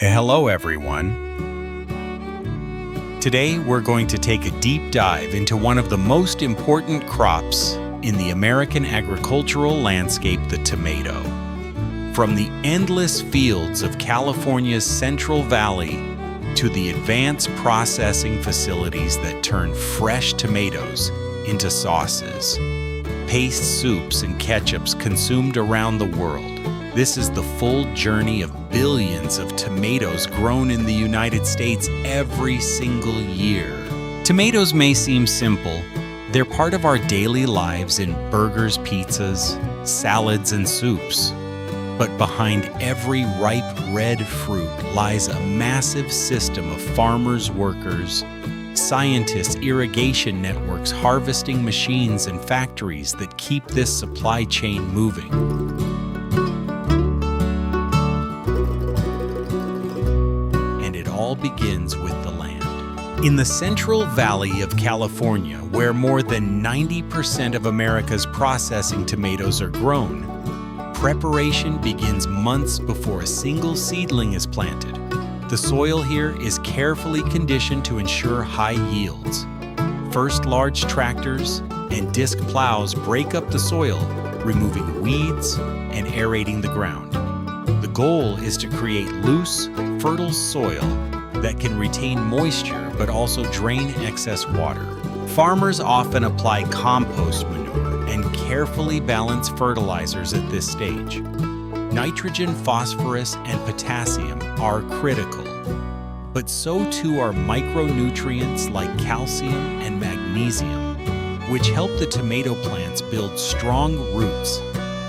Hello everyone. Today we're going to take a deep dive into one of the most important crops in the American agricultural landscape, the tomato. From the endless fields of California's Central Valley to the advanced processing facilities that turn fresh tomatoes into sauces, paste soups, and ketchups consumed around the world. This is the full journey of billions of tomatoes grown in the United States every single year. Tomatoes may seem simple. They're part of our daily lives in burgers, pizzas, salads, and soups. But behind every ripe red fruit lies a massive system of farmers, workers, scientists, irrigation networks, harvesting machines, and factories that keep this supply chain moving. All begins with the land. In the Central Valley of California, where more than 90% of America's processing tomatoes are grown, preparation begins months before a single seedling is planted. The soil here is carefully conditioned to ensure high yields. First, large tractors and disc plows break up the soil, removing weeds and aerating the ground. The goal is to create loose, fertile soil that can retain moisture but also drain excess water. Farmers often apply compost manure and carefully balance fertilizers at this stage. Nitrogen, phosphorus, and potassium are critical, but so too are micronutrients like calcium and magnesium, which help the tomato plants build strong roots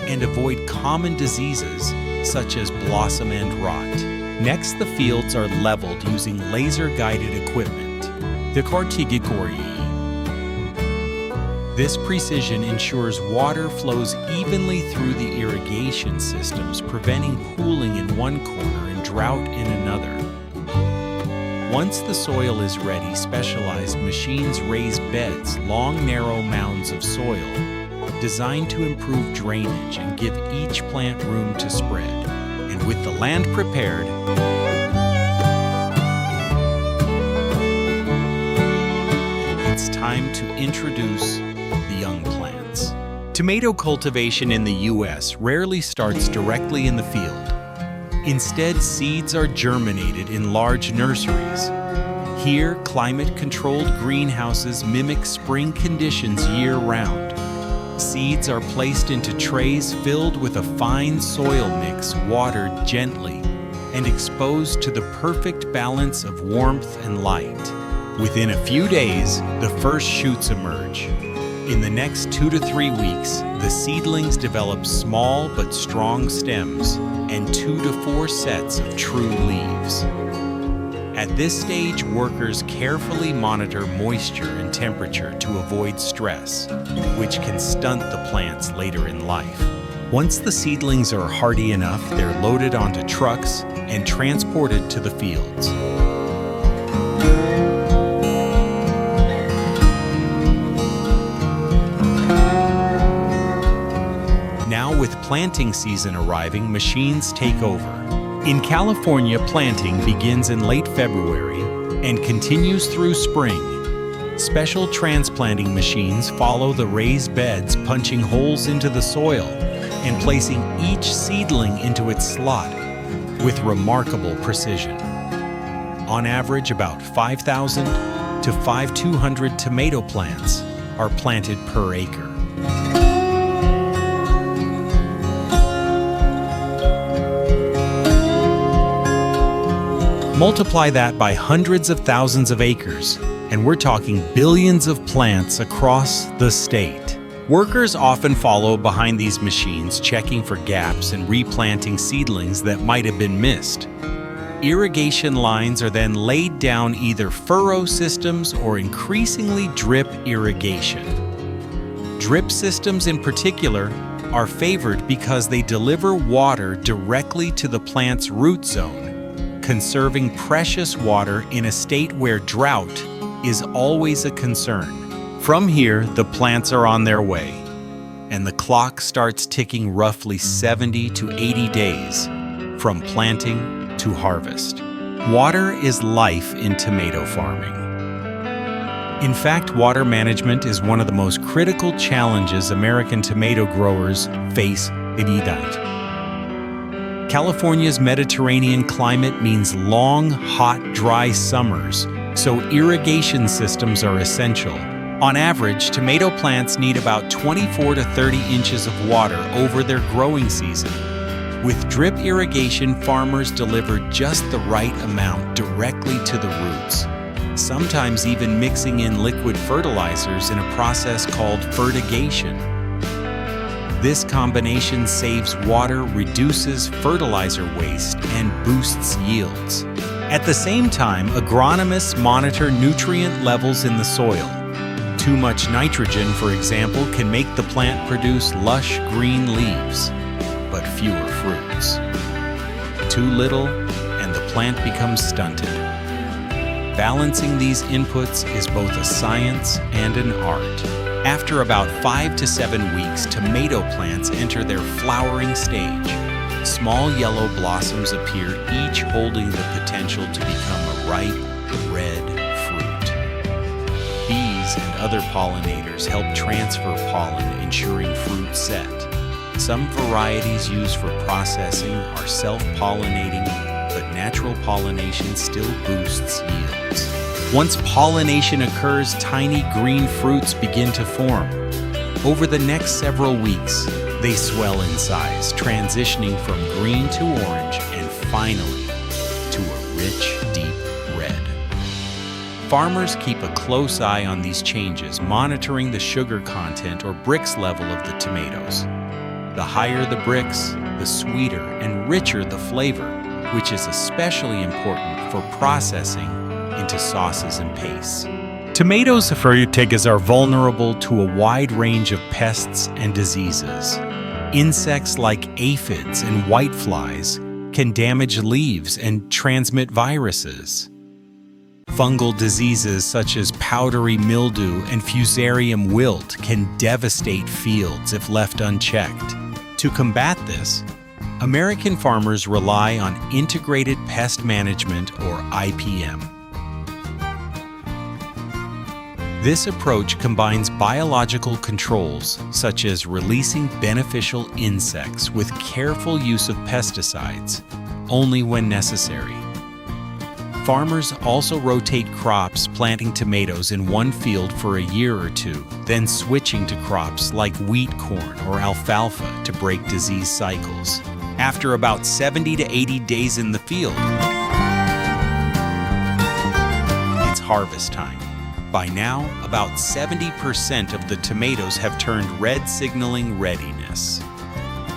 and avoid common diseases such as blossom end rot. Next, the fields are leveled using laser-guided equipment, the cultivate. This precision ensures water flows evenly through the irrigation systems, preventing pooling in one corner and drought in another. Once the soil is ready, specialized machines raise beds, long, narrow mounds of soil, designed to improve drainage and give each plant room to spread. And with the land prepared, it's time to introduce the young plants. Tomato cultivation in the U.S. rarely starts directly in the field. Instead, seeds are germinated in large nurseries. Here, climate-controlled greenhouses mimic spring conditions year-round. Seeds are placed into trays filled with a fine soil mix, watered gently, and exposed to the perfect balance of warmth and light. Within a few days, the first shoots emerge. In the next 2 to 3 weeks, the seedlings develop small but strong stems and 2 to 4 sets of true leaves. At this stage, workers carefully monitor moisture and temperature to avoid stress, which can stunt the plants later in life. Once the seedlings are hardy enough, they're loaded onto trucks and transported to the fields. Now, with planting season arriving, machines take over. In California, planting begins in late February and continues through spring. Special transplanting machines follow the raised beds, punching holes into the soil and placing each seedling into its slot with remarkable precision. On average, about 5,000 to 5,200 tomato plants are planted per acre. Multiply that by hundreds of thousands of acres, and we're talking billions of plants across the state. Workers often follow behind these machines, checking for gaps and replanting seedlings that might have been missed. Irrigation lines are then laid down, either furrow systems or increasingly drip irrigation. Drip systems in particular are favored because they deliver water directly to the plant's root zone, conserving precious water in a state where drought is always a concern. From here, the plants are on their way, and the clock starts ticking roughly 70 to 80 days from planting to harvest. Water is life in tomato farming. In fact, water management is one of the most critical challenges American tomato growers face every day. California's Mediterranean climate means long, hot, dry summers, so irrigation systems are essential. On average, tomato plants need about 24 to 30 inches of water over their growing season. With drip irrigation, farmers deliver just the right amount directly to the roots, sometimes even mixing in liquid fertilizers in a process called fertigation. This combination saves water, reduces fertilizer waste, and boosts yields. At the same time, agronomists monitor nutrient levels in the soil. Too much nitrogen, for example, can make the plant produce lush green leaves, but fewer fruits. Too little, and the plant becomes stunted. Balancing these inputs is both a science and an art. After about 5 to 7 weeks, tomato plants enter their flowering stage. Small yellow blossoms appear, each holding the potential to become a ripe, red fruit. Bees and other pollinators help transfer pollen, ensuring fruit set. Some varieties used for processing are self-pollinating, but natural pollination still boosts yields. Once pollination occurs, tiny green fruits begin to form. Over the next several weeks, they swell in size, transitioning from green to orange and finally to a rich, deep red. Farmers keep a close eye on these changes, monitoring the sugar content or Brix level of the tomatoes. The higher the Brix, the sweeter and richer the flavor, which is especially important for processing into sauces and pastes. Tomatoes are vulnerable to a wide range of pests and diseases. Insects like aphids and whiteflies can damage leaves and transmit viruses. Fungal diseases such as powdery mildew and fusarium wilt can devastate fields if left unchecked. To combat this, American farmers rely on integrated pest management, or IPM. This approach combines biological controls, such as releasing beneficial insects with careful use of pesticides, only when necessary. Farmers also rotate crops, planting tomatoes in one field for a year or two, then switching to crops like wheat, corn, or alfalfa to break disease cycles. After about 70 to 80 days in the field, it's harvest time. By now, about 70% of the tomatoes have turned red, signaling readiness.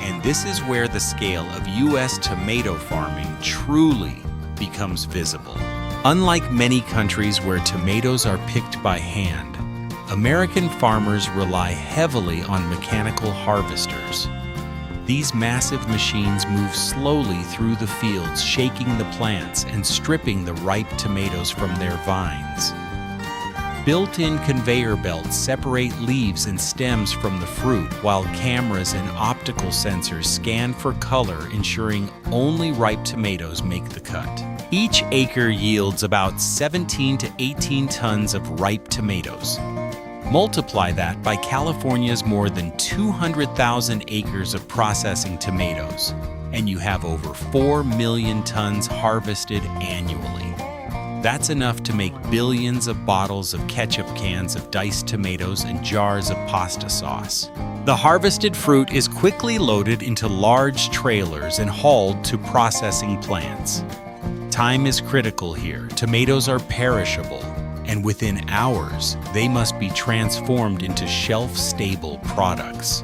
And this is where the scale of U.S. tomato farming truly becomes visible. Unlike many countries where tomatoes are picked by hand, American farmers rely heavily on mechanical harvesters. These massive machines move slowly through the fields, shaking the plants and stripping the ripe tomatoes from their vines. Built-in conveyor belts separate leaves and stems from the fruit, while cameras and optical sensors scan for color, ensuring only ripe tomatoes make the cut. Each acre yields about 17 to 18 tons of ripe tomatoes. Multiply that by California's more than 200,000 acres of processing tomatoes, and you have over 4 million tons harvested annually. That's enough to make billions of bottles of ketchup cans of diced tomatoes and jars of pasta sauce. The harvested fruit is quickly loaded into large trailers and hauled to processing plants. Time is critical here. Tomatoes are perishable, and within hours, they must be transformed into shelf-stable products.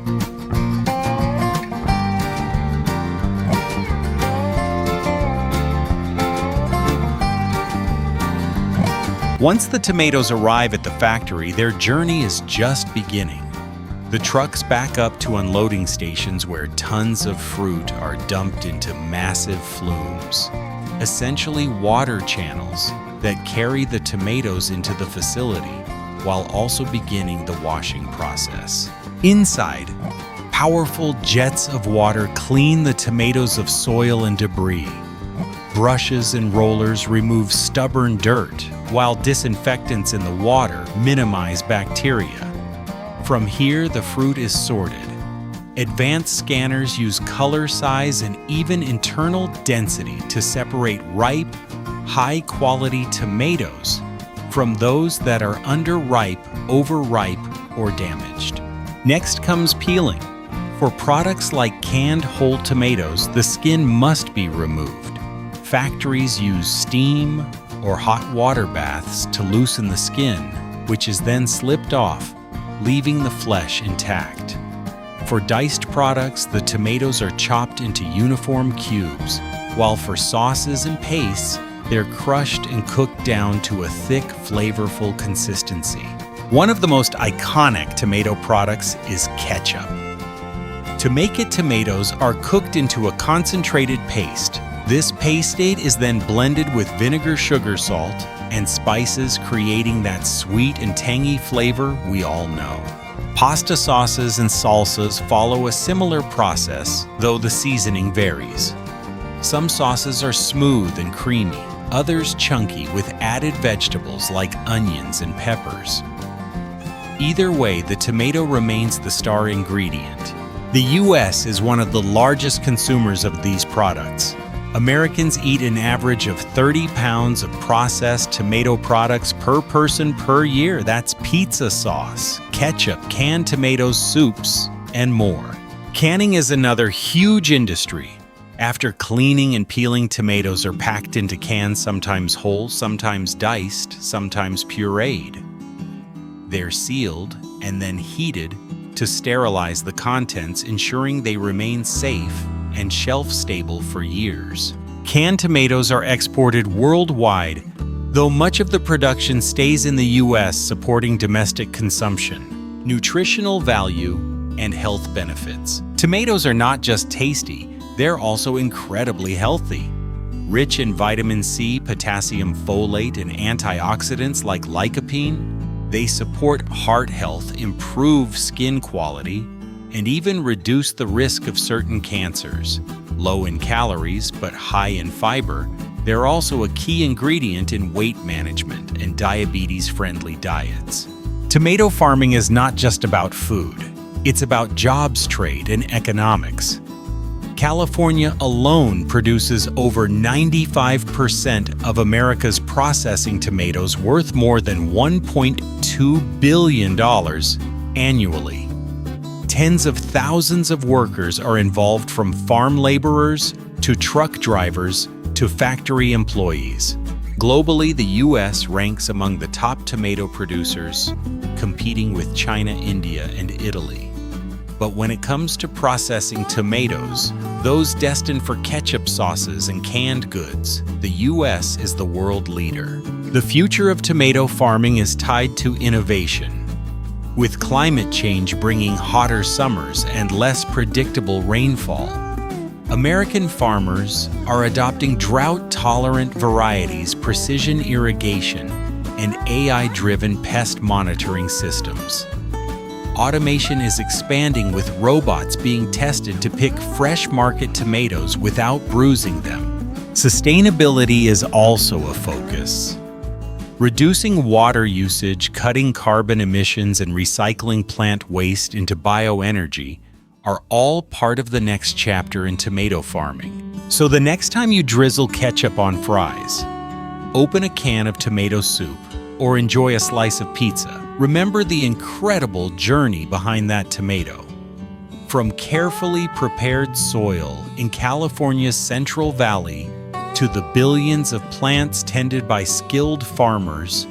Once the tomatoes arrive at the factory, their journey is just beginning. The trucks back up to unloading stations where tons of fruit are dumped into massive flumes, essentially water channels that carry the tomatoes into the facility while also beginning the washing process. Inside, powerful jets of water clean the tomatoes of soil and debris. Brushes and rollers remove stubborn dirt, while disinfectants in the water minimize bacteria. From here, the fruit is sorted. Advanced scanners use color, size, and even internal density to separate ripe, high-quality tomatoes from those that are underripe, overripe, or damaged. Next comes peeling. For products like canned whole tomatoes, the skin must be removed. Factories use steam or hot water baths to loosen the skin, which is then slipped off, leaving the flesh intact. For diced products, the tomatoes are chopped into uniform cubes, while for sauces and pastes, they're crushed and cooked down to a thick, flavorful consistency. One of the most iconic tomato products is ketchup. To make it, tomatoes are cooked into a concentrated paste. This pastate is then blended with vinegar, sugar, salt, and spices, creating that sweet and tangy flavor we all know. Pasta sauces and salsas follow a similar process, though the seasoning varies. Some sauces are smooth and creamy, others chunky with added vegetables like onions and peppers. Either way, the tomato remains the star ingredient. The U.S. is one of the largest consumers of these products. Americans eat an average of 30 pounds of processed tomato products per person per year. That's pizza sauce, ketchup, canned tomatoes, soups, and more. Canning is another huge industry. After cleaning and peeling, tomatoes are packed into cans, sometimes whole, sometimes diced, sometimes pureed. They're sealed and then heated to sterilize the contents, ensuring they remain safe and shelf-stable for years. Canned tomatoes are exported worldwide, though much of the production stays in the U.S., supporting domestic consumption, nutritional value, and health benefits. Tomatoes are not just tasty, they're also incredibly healthy. Rich in vitamin C, potassium folate, and antioxidants like lycopene, they support heart health, improve skin quality, and even reduce the risk of certain cancers. Low in calories but high in fiber, they're also a key ingredient in weight management and diabetes-friendly diets. Tomato farming is not just about food. It's about jobs, trade, and economics. California alone produces over 95% of America's processing tomatoes, worth more than $1.2 billion annually. Tens of thousands of workers are involved, from farm laborers to truck drivers to factory employees. Globally, the U.S. ranks among the top tomato producers, competing with China, India, and Italy. But when it comes to processing tomatoes, those destined for ketchup sauces and canned goods, the U.S. is the world leader. The future of tomato farming is tied to innovation. With climate change bringing hotter summers and less predictable rainfall, American farmers are adopting drought-tolerant varieties, precision irrigation, and AI-driven pest monitoring systems. Automation is expanding, with robots being tested to pick fresh market tomatoes without bruising them. Sustainability is also a focus. Reducing water usage, cutting carbon emissions, and recycling plant waste into bioenergy are all part of the next chapter in tomato farming. So the next time you drizzle ketchup on fries, open a can of tomato soup, or enjoy a slice of pizza, remember the incredible journey behind that tomato. From carefully prepared soil in California's Central Valley to the billions of plants tended by skilled farmers,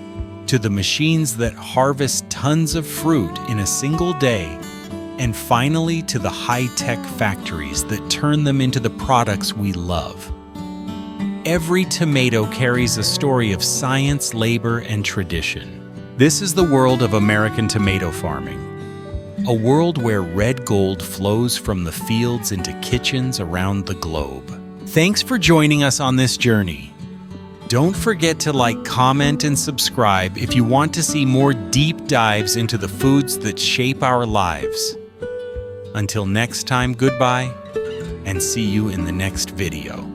to the machines that harvest tons of fruit in a single day, and finally to the high-tech factories that turn them into the products we love. Every tomato carries a story of science, labor, and tradition. This is the world of American tomato farming, a world where red gold flows from the fields into kitchens around the globe. Thanks for joining us on this journey. Don't forget to like, comment, and subscribe if you want to see more deep dives into the foods that shape our lives. Until next time, goodbye, and see you in the next video.